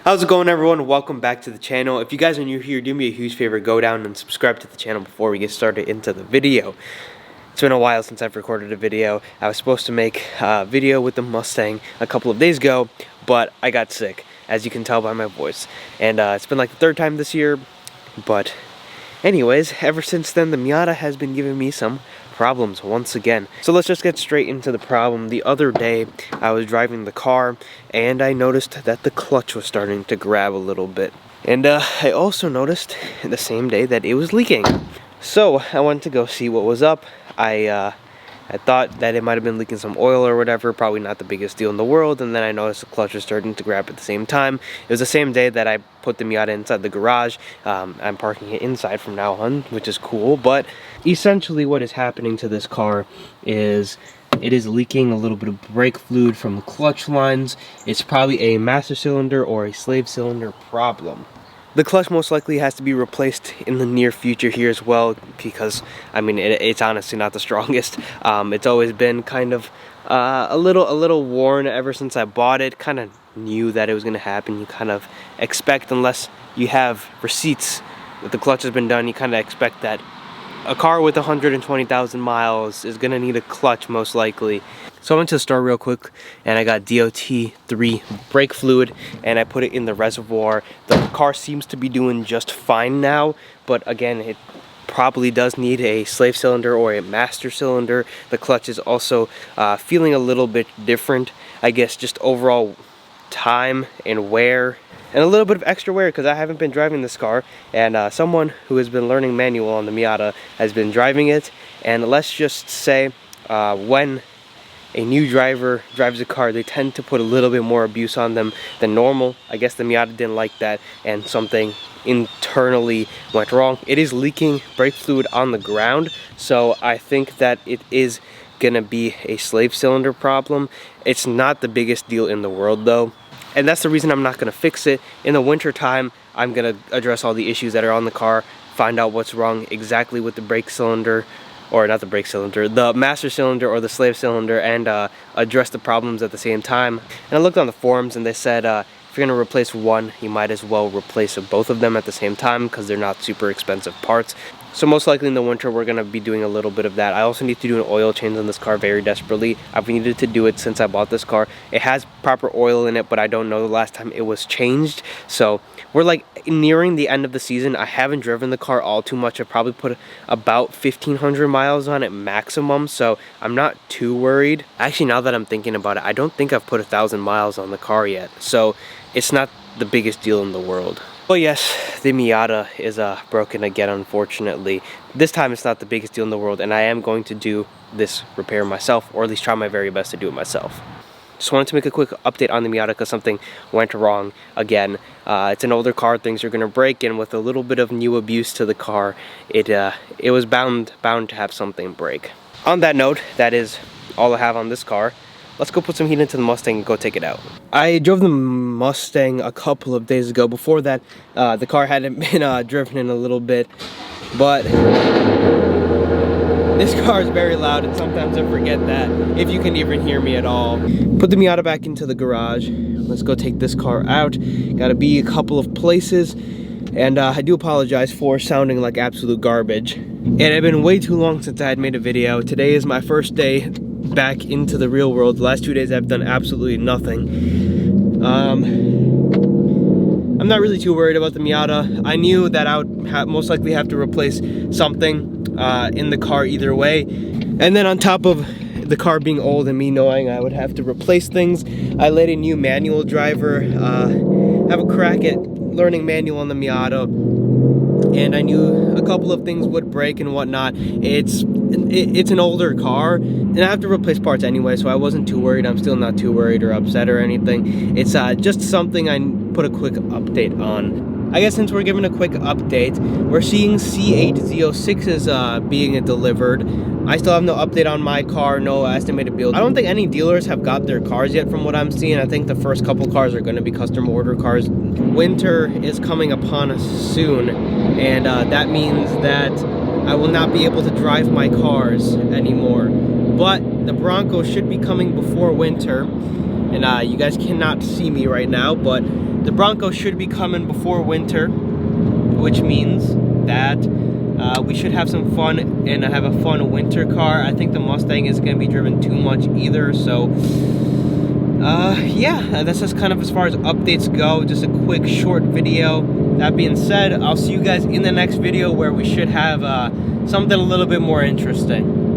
How's it going, everyone? Welcome back to the channel. If you guys are new here, do me a huge favor, go down and subscribe to the channel before we get started into the video. It's been a while since I've recorded a video. I was supposed to make a video with the Mustang a couple of days ago, but I got sick, as you can tell by my voice. And it's been like the third time this year, but anyways, ever since then, the Miata has been giving me some problems once again. So let's just get straight into the problem. The other day, I was driving the car, and I noticed that the clutch was starting to grab a little bit. And I also noticed the same day that it was leaking. So I went to go see what was up. I thought that it might have been leaking some oil or whatever, probably not the biggest deal in the world, and then I noticed the clutch was starting to grab at the same time. It was the same day that I put the Miata inside the garage. I'm parking it inside from now on, which is cool, but essentially what is happening to this car is it is leaking a little bit of brake fluid from the clutch lines. It's probably a master cylinder or a slave cylinder problem. The clutch most likely has to be replaced in the near future here as well, because I mean it's honestly not the strongest. It's always been kind of a little worn ever since I bought it. Kind of knew that it was going to happen. You kind of expect, unless you have receipts that the clutch has been done, you kind of expect that a car with 120,000 miles is going to need a clutch most likely. So I went to the store real quick and I got DOT3 brake fluid and I put it in the reservoir. The car seems to be doing just fine now, but again, it probably does need a slave cylinder or a master cylinder. The clutch is also feeling a little bit different. I guess just overall time and wear, and a little bit of extra wear because I haven't been driving this car, and someone who has been learning manual on the Miata has been driving it. And let's just say when a new driver drives a car, they tend to put a little bit more abuse on them than normal. I guess the Miata didn't like that, and something internally went wrong. It is leaking brake fluid on the ground, so I think that it is gonna be a slave cylinder problem. It's not the biggest deal in the world though, and that's the reason I'm not gonna fix it. In the winter time, I'm gonna address all the issues that are on the car, find out what's wrong exactly with the brake cylinder, or not the brake cylinder, the master cylinder or the slave cylinder, and address the problems at the same time. And I looked on the forums and they said if you're gonna replace one, you might as well replace both of them at the same time because they're not super expensive parts. So most likely in the winter we're gonna be doing a little bit of that. I also need to do an oil change on this car very desperately. I've needed to do it since I bought this car. It has proper oil in it, but I don't know the last time it was changed. So we're like nearing the end of the season. I haven't driven the car all too much. I probably put about 1,500 miles on it maximum, so I'm not too worried. Actually, now that I'm thinking about it, I don't think I've put 1,000 miles on the car yet, so it's not the biggest deal in the world. Well, yes, the Miata is broken again, unfortunately. This time it's not the biggest deal in the world, and I am going to do this repair myself, or at least try my very best to do it myself. Just wanted to make a quick update on the Miata because something went wrong again. It's an older car, things are going to break, and with a little bit of new abuse to the car, it was bound to have something break. On that note, that is all I have on this car. Let's go put some heat into the Mustang and go take it out. I drove the Mustang a couple of days ago. Before that, the car hadn't been driven in a little bit, but this car is very loud, and sometimes I forget that, if you can even hear me at all. Put the Miata back into the garage. Let's go take this car out. Gotta be a couple of places, and I do apologize for sounding like absolute garbage. It had been way too long since I had made a video. Today is my first day back into the real world. The last 2 days I've done absolutely nothing. I'm not really too worried about the Miata. I knew that I would most likely have to replace something in the car either way. And then on top of the car being old and me knowing I would have to replace things, I let a new manual driver have a crack at learning manual on the Miata, and I knew a couple of things would break and whatnot. It's an older car, and I have to replace parts anyway, so I wasn't too worried. I'm still not too worried or upset or anything. It's just something I put a quick update on. I guess since we're giving a quick update, we're seeing C8 Z06s being delivered. I still have no update on my car, no estimated build. I don't think any dealers have got their cars yet from what I'm seeing. I think the first couple cars are going to be custom order cars. Winter is coming upon us soon, and that means that I will not be able to drive my cars anymore. But the Bronco should be coming before winter, and you guys cannot see me right now, but The Bronco should be coming before winter, which means that we should have some fun and have a fun winter car. I think the Mustang isn't going to be driven too much either, so yeah, that's just kind of as far as updates go. Just a quick short video. That being said, I'll see you guys in the next video where we should have something a little bit more interesting.